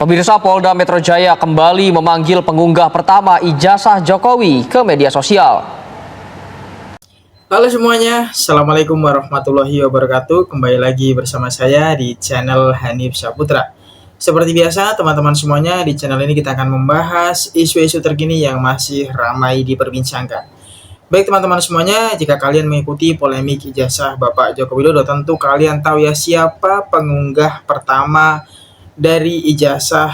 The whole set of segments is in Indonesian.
Pemirsa, Polda Metro Jaya kembali memanggil pengunggah pertama ijazah Jokowi ke media sosial. Halo semuanya, Assalamualaikum warahmatullahi wabarakatuh. Kembali lagi bersama saya di channel Hanif Saputra. Seperti biasa, teman-teman semuanya, di channel ini kita akan membahas isu-isu terkini yang masih ramai diperbincangkan. Baik teman-teman semuanya, jika kalian mengikuti polemik ijazah Bapak Joko Widodo, tentu kalian tahu ya siapa pengunggah pertama dari ijazah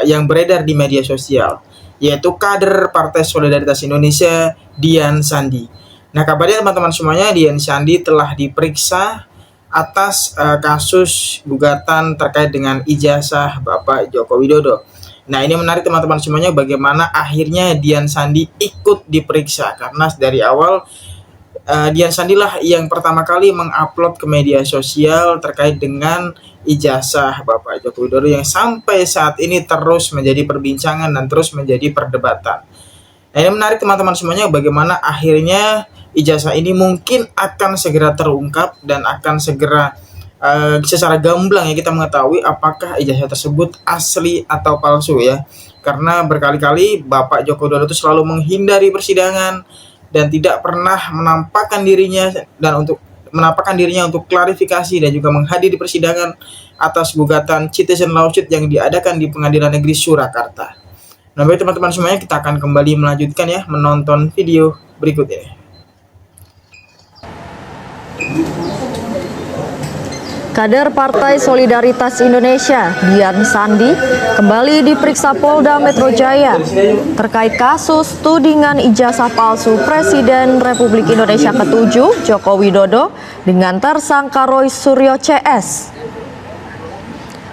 yang beredar di media sosial, yaitu kader Partai Solidaritas Indonesia, Dian Sandi. Nah, kabarnya teman-teman semuanya, Dian Sandi telah diperiksa atas kasus gugatan terkait dengan ijazah Bapak Joko Widodo. Nah, ini menarik teman-teman semuanya, bagaimana akhirnya Dian Sandi ikut diperiksa, karena dari awal Dian Sandi lah yang pertama kali mengupload ke media sosial terkait dengan ijazah Bapak Joko Widodo yang sampai saat ini terus menjadi perbincangan dan terus menjadi perdebatan. Nah, ini menarik teman-teman semuanya, bagaimana akhirnya ijazah ini mungkin akan segera terungkap dan akan segera secara gamblang ya kita mengetahui apakah ijazah tersebut asli atau palsu ya. Karena berkali-kali Bapak Joko Widodo itu selalu menghindari persidangan dan tidak pernah menampakkan dirinya untuk klarifikasi dan juga menghadiri persidangan atas gugatan citizen lawsuit yang diadakan di Pengadilan Negeri Surakarta. Nah, baik teman-teman semuanya, kita akan kembali melanjutkan ya menonton video berikut ini. Kader Partai Solidaritas Indonesia, Dian Sandi, kembali diperiksa Polda Metro Jaya terkait kasus tudingan ijazah palsu Presiden Republik Indonesia ke-7 Joko Widodo dengan tersangka Roy Suryo CS.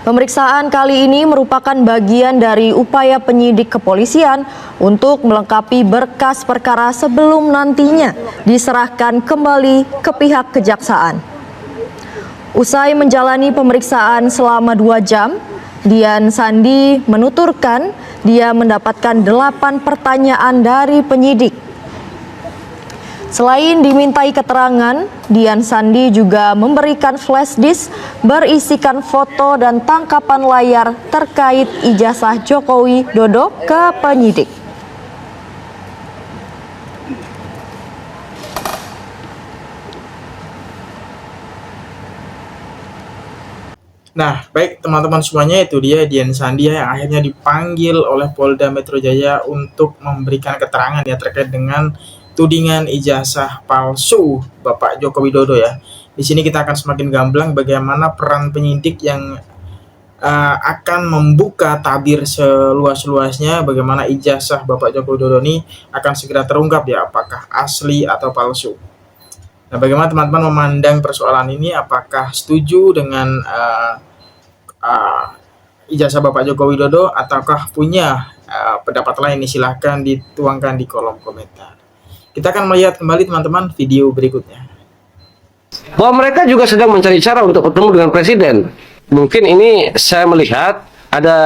Pemeriksaan kali ini merupakan bagian dari upaya penyidik kepolisian untuk melengkapi berkas perkara sebelum nantinya diserahkan kembali ke pihak kejaksaan. Usai menjalani pemeriksaan selama 2 jam, Dian Sandi menuturkan dia mendapatkan 8 pertanyaan dari penyidik. Selain dimintai keterangan, Dian Sandi juga memberikan flash disk berisikan foto dan tangkapan layar terkait ijazah Jokowi Dodo ke penyidik. Nah, baik teman-teman semuanya, itu dia Dian Sandi yang akhirnya dipanggil oleh Polda Metro Jaya untuk memberikan keterangan ya terkait dengan tudingan ijazah palsu Bapak Joko Widodo ya. Di sini kita akan semakin gamblang bagaimana peran penyidik yang akan membuka tabir seluas-luasnya bagaimana ijazah Bapak Joko Widodo ini akan segera terungkap ya apakah asli atau palsu. Nah, bagaimana teman-teman memandang persoalan ini? Apakah setuju dengan ijazah Bapak Joko Widodo ataukah punya pendapat lain? Silahkan dituangkan di kolom komentar. Kita akan melihat kembali teman-teman video berikutnya. Bahwa mereka juga sedang mencari cara untuk bertemu dengan Presiden. Mungkin ini saya melihat ada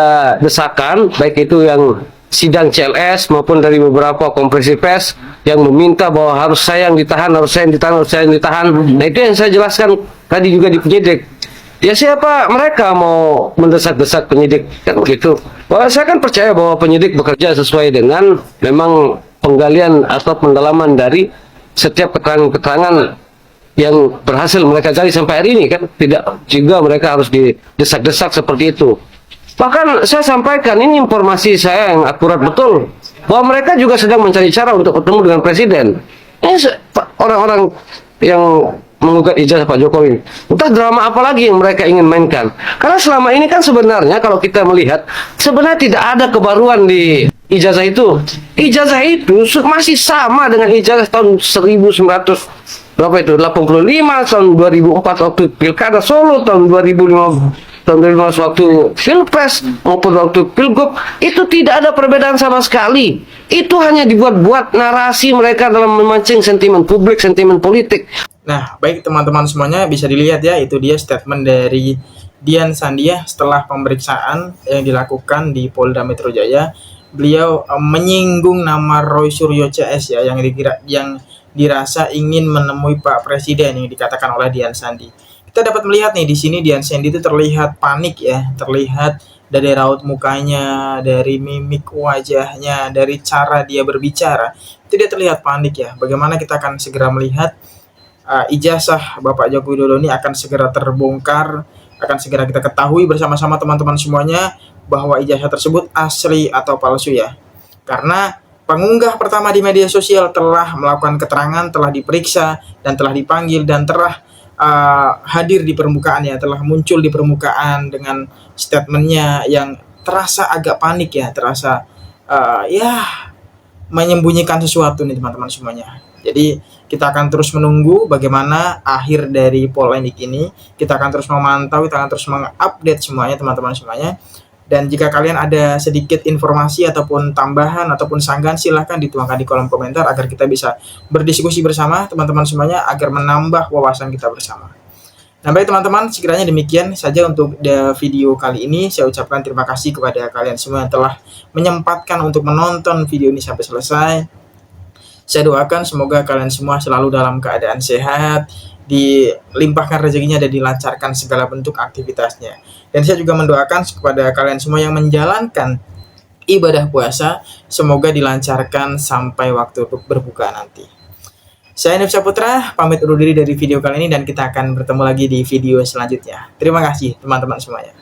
desakan, baik itu yang sidang CLS maupun dari beberapa konferensi pers yang meminta bahwa harus saya yang ditahan, harus saya yang ditahan, harus saya yang ditahan. Nah, itu yang saya jelaskan tadi juga di penyidik. Ya siapa mereka mau mendesak-desak penyidik kan begitu. Bahwa saya kan percaya bahwa penyidik bekerja sesuai dengan memang penggalian atau pendalaman dari setiap keterangan-keterangan yang berhasil mereka cari sampai hari ini kan. Tidak juga mereka harus didesak-desak seperti itu. Bahkan saya sampaikan ini informasi saya yang akurat betul bahwa mereka juga sedang mencari cara untuk bertemu dengan Presiden. Ini orang-orang yang menggugat ijazah Pak Jokowi. Entah drama apa lagi yang mereka ingin mainkan. Karena selama ini kan sebenarnya kalau kita melihat sebenarnya tidak ada kebaruan di ijazah itu. Ijazah itu masih sama dengan ijazah tahun 1985 tahun 2004 waktu Pilkada Solo, tahun 2015 waktu Pilpres maupun waktu Pilgub. Itu tidak ada perbedaan sama sekali. Itu hanya dibuat-buat narasi mereka dalam memancing sentimen publik, sentimen politik. Nah, baik teman-teman semuanya, bisa dilihat ya, itu dia statement dari Dian Sandi ya setelah pemeriksaan yang dilakukan di Polda Metro Jaya. Beliau menyinggung nama Roy Suryo CS ya yang dirasa ingin menemui Pak Presiden yang dikatakan oleh Dian Sandi. Kita dapat melihat nih di sini Dian Sandi itu terlihat panik ya, terlihat dari raut mukanya, dari mimik wajahnya, dari cara dia berbicara, itu dia terlihat panik ya. Bagaimana kita akan segera melihat ijazah Bapak Joko Widodo ini akan segera terbongkar, akan segera kita ketahui bersama-sama teman-teman semuanya bahwa ijazah tersebut asli atau palsu ya. Karena pengunggah pertama di media sosial telah melakukan keterangan, telah diperiksa, dan telah dipanggil, dan telah hadir di permukaan ya, telah muncul di permukaan dengan statementnya yang terasa agak panik ya, terasa ya menyembunyikan sesuatu nih teman-teman semuanya. Jadi kita akan terus menunggu bagaimana akhir dari polemik ini. Kita akan terus memantau, kita akan terus mengupdate semuanya teman-teman semuanya. Dan jika kalian ada sedikit informasi ataupun tambahan ataupun sanggahan, silahkan dituangkan di kolom komentar agar kita bisa berdiskusi bersama teman-teman semuanya agar menambah wawasan kita bersama. Nah baik teman-teman, sekiranya demikian saja untuk video kali ini. Saya ucapkan terima kasih kepada kalian semua yang telah menyempatkan untuk menonton video ini sampai selesai. Saya doakan semoga kalian semua selalu dalam keadaan sehat, dilimpahkan rezekinya dan dilancarkan segala bentuk aktivitasnya. Dan saya juga mendoakan kepada kalian semua yang menjalankan ibadah puasa, semoga dilancarkan sampai waktu berbuka nanti. Saya Hanif Saputra, pamit undur diri dari video kali ini dan kita akan bertemu lagi di video selanjutnya. Terima kasih teman-teman semuanya.